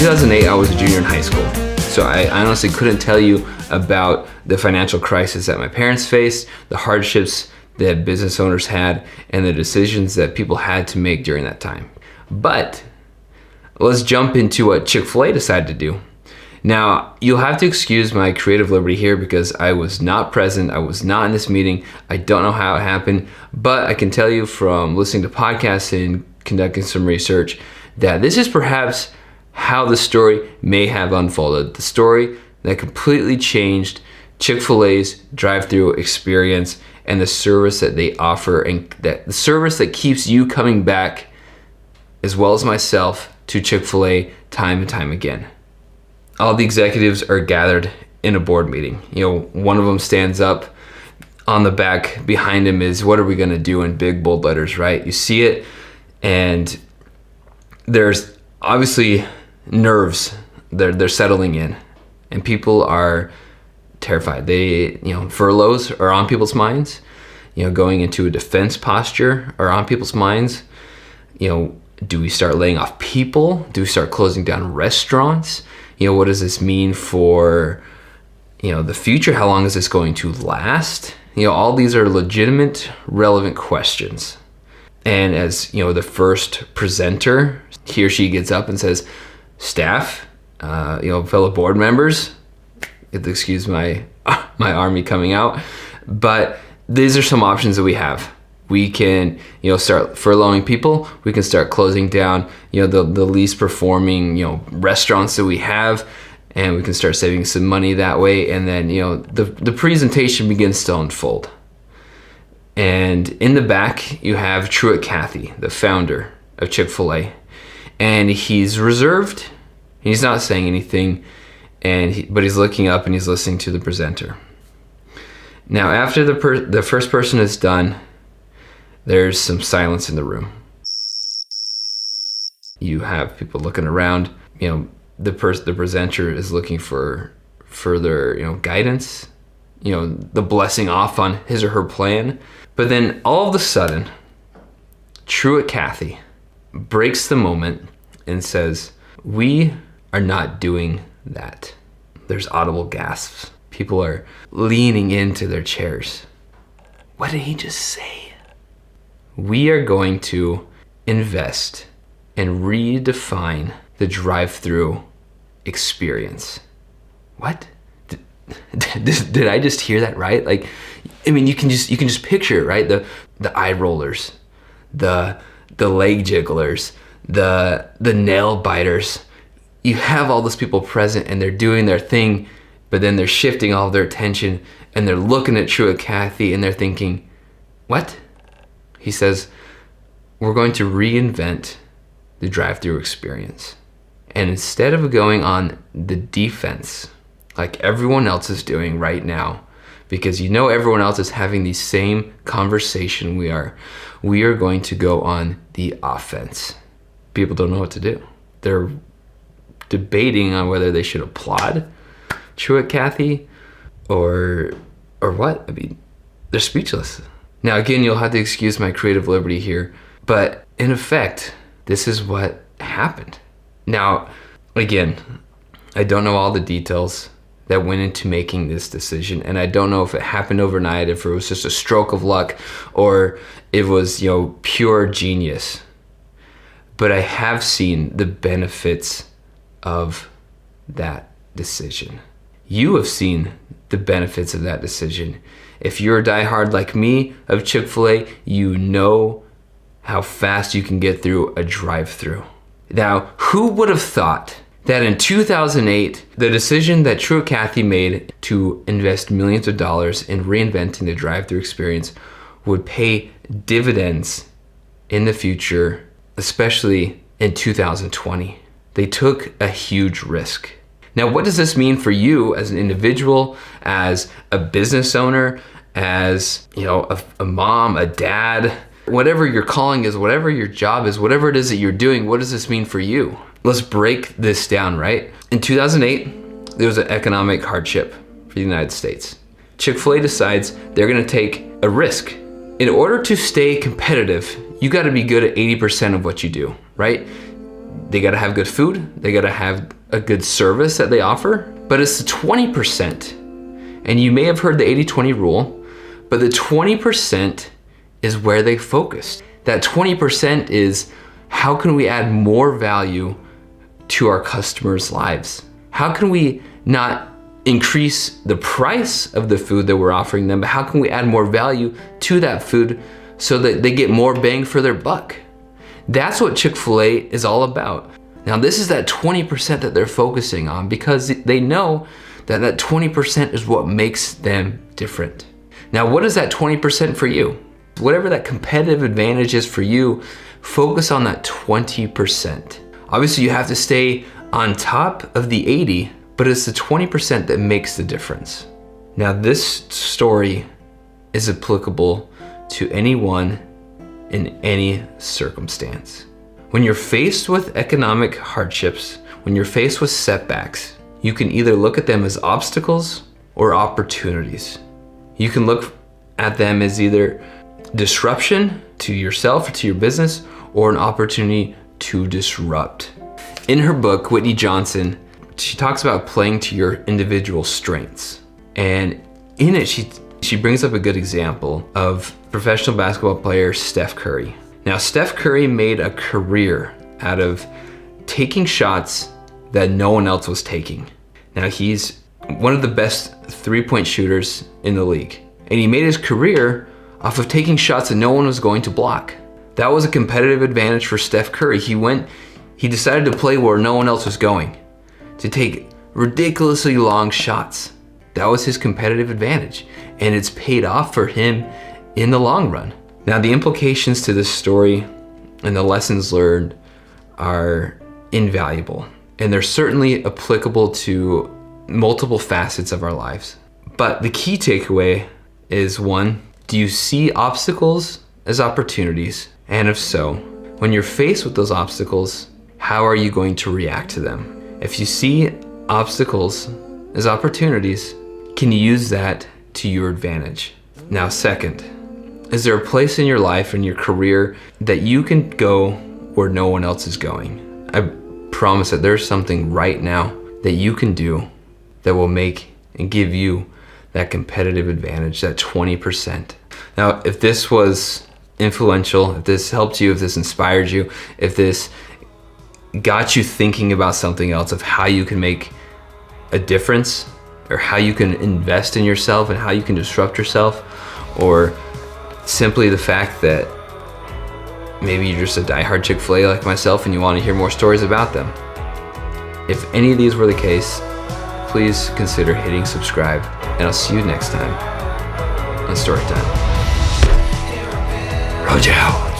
2008, I was a junior in high school. So I honestly couldn't tell you about the financial crisis that my parents faced, the hardships that business owners had, and the decisions that people had to make during that time. But let's jump into what Chick-fil-A decided to do. Now, you'll have to excuse my creative liberty here because I was not present. I was not in this meeting. I don't know how it happened, but I can tell you from listening to podcasts and conducting some research that this is perhaps how the story may have unfolded. The story that completely changed Chick-fil-A's drive-through experience and the service that they offer, and that the service that keeps you coming back, as well as myself, to Chick-fil-A time and time again. All the executives are gathered in a board meeting. One of them stands up. On the back behind him is, "What are we gonna do?" in big bold letters, right? You see it, and there's obviously nerves. They're settling in, and people are terrified. Furloughs are on people's minds. Going into a defense posture are on people's minds. Do we start laying off people? Do we start closing down restaurants? What does this mean for, the future? How long is this going to last? All these are legitimate, relevant questions. And as, the first presenter, he or she gets up and says, "Staff, fellow board members," excuse my army coming out, but these are some options that we have. We can, start furloughing people. We can start closing down, the least performing, restaurants that we have, and we can start saving some money that way. And then, the presentation begins to unfold. And in the back, you have Truett Cathy, the founder of Chick-fil-A, and he's reserved. He's not saying anything, but he's looking up and he's listening to the presenter. Now, after the first person is done, there's some silence in the room. You have people looking around. The presenter is looking for further, guidance. The blessing off on his or her plan. But then all of a sudden, Truett Cathy breaks the moment and says, "We are not doing that." There's audible gasps. People are leaning into their chairs. What did he just say? "We are going to invest and redefine the drive-through experience." What? Did I just hear that right? You can just picture it, right? The eye rollers, the leg jigglers, the nail biters. You have all those people present and they're doing their thing, but then they're shifting all their attention and they're looking at Truett Cathy and they're thinking, "What?" He says, "We're going to reinvent the drive-through experience. And instead of going on the defense like everyone else is doing right now, because everyone else is having the same conversation we are going to go on the offense." People don't know what to do. They're debating on whether they should applaud Truett Cathy or what. They're speechless. Now, again, you'll have to excuse my creative liberty here, but in effect, this is what happened. Now, again, I don't know all the details that went into making this decision, and I don't know if it happened overnight, if it was just a stroke of luck, or it was, pure genius. But I have seen the benefits of that decision. You have seen the benefits of that decision. If you're a diehard like me of Chick-fil-A, you know how fast you can get through a drive-through. Now, who would have thought that in 2008, the decision that Truett Cathy made to invest millions of dollars in reinventing the drive-through experience would pay dividends in the future, especially in 2020. They took a huge risk. Now, what does this mean for you as an individual, as a business owner, as a mom, a dad, whatever your calling is, whatever your job is, whatever it is that you're doing? What does this mean for you? Let's break this down, right? In 2008, there was an economic hardship for the United States. Chick-fil-A decides they're gonna take a risk. In order to stay competitive, you gotta be good at 80% of what you do, right? they gotta have good food, they gotta have a good service that they offer, but it's the 20%. And you may have heard the 80-20 rule, but the 20% is where they focus. That 20% is, how can we add more value to our customers' lives? How can we not increase the price of the food that we're offering them, but how can we add more value to that food so that they get more bang for their buck? That's what Chick-fil-A is all about. Now, this is that 20% that they're focusing on, because they know that that 20% is what makes them different. Now, what is that 20% for you? Whatever that competitive advantage is for you, focus on that 20%. Obviously, you have to stay on top of the 80, but it's the 20% that makes the difference. Now, this story is applicable to anyone in any circumstance. When you're faced with economic hardships, when you're faced with setbacks, you can either look at them as obstacles or opportunities. You can look at them as either disruption to yourself or to your business, or an opportunity to disrupt. In her book, Whitney Johnson, she talks about playing to your individual strengths. And in it, she brings up a good example of professional basketball player Steph Curry. Now, Steph Curry made a career out of taking shots that no one else was taking. Now, he's one of the best three-point shooters in the league. And he made his career off of taking shots that no one was going to block. That was a competitive advantage for Steph Curry. He decided to play where no one else was going, to take ridiculously long shots. That was his competitive advantage, and it's paid off for him in the long run. Now, the implications to this story and the lessons learned are invaluable, and they're certainly applicable to multiple facets of our lives. But the key takeaway is, one, do you see obstacles as opportunities? And if so, when you're faced with those obstacles, how are you going to react to them? If you see obstacles as opportunities, can you use that to your advantage? Now, second, is there a place in your life and your career that you can go where no one else is going? I promise that there's something right now that you can do that will make and give you that competitive advantage, that 20%. Now, if this was influential, if this helped you, if this inspired you, if this got you thinking about something else, of how you can make a difference, or how you can invest in yourself and how you can disrupt yourself, or simply the fact that maybe you're just a diehard Chick-fil-A like myself and you want to hear more stories about them. If any of these were the case, please consider hitting subscribe, and I'll see you next time on Storytime. Rojo.